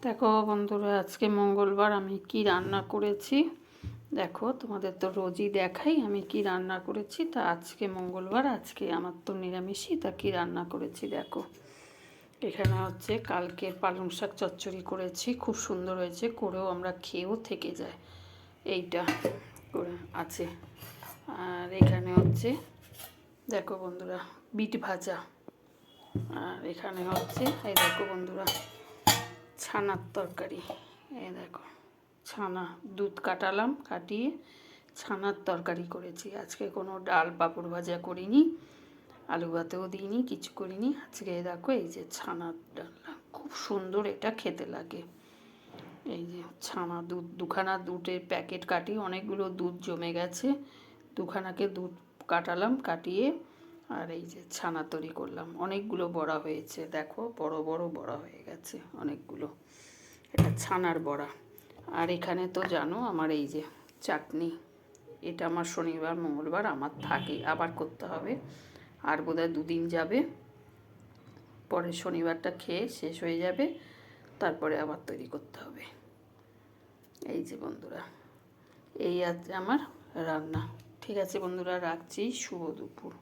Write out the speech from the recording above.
দেখো বন্ধুরা, আজকে মঙ্গলবার আমি কি রান্না করেছি দেখো। তোমাদের তো রোজই দেখাই আমি কি রান্না করেছি। তা আজকে মঙ্গলবার, আজকে আমার তো নিরামিষই। তা কি রান্না করেছি দেখো। এখানে হচ্ছে কালকের পালং শাক চচ্চড়ি করেছি, খুব সুন্দর হয়েছে, করেও আমরা খেয়েও থেকে যায়, এইটা করে আছে। আর এখানে হচ্ছে দেখো বন্ধুরা বিট ভাজা। আর এখানে হচ্ছে এই দেখো বন্ধুরা ছানার তরকারি। এই দেখো ছানা, দুধ কাটালাম, কাটিয়ে ছানার তরকারি করেছি আজকে। কোনো ডাল পাঁপড় ভাজা করিনি, আলু ভাতেও দিইনি, কিছু করিনি আজকে। দেখো এই যে ছানার ডালনা, খুব সুন্দর এটা খেতে লাগে। এই যে ছানা, দুখানা দুধের প্যাকেট কাটি, অনেকগুলো দুধ জমে গেছে, দুখানাকে দুধ কাটালাম, কাটিয়ে আর এই যে ছানা তৈরি করলাম। অনেকগুলো বড়া হয়েছে দেখো, বড় বড় বড়া হয়ে গেছে অনেকগুলো। এটা ছানার বড়া। আর এখানে তো জানো আমার এই যে চাটনি, এটা আমার শনিবার মঙ্গলবার আমার থাকে, আবার করতে হবে। আর বোধহয় 2 দিন যাবে, পরে শনিবারটা খেয়ে শেষ হয়ে যাবে, তারপরে আবার তৈরি করতে হবে। এই যে বন্ধুরা, এই আছে আমার রান্না। ঠিক আছে বন্ধুরা, রাখছি। শুভ দুপুর।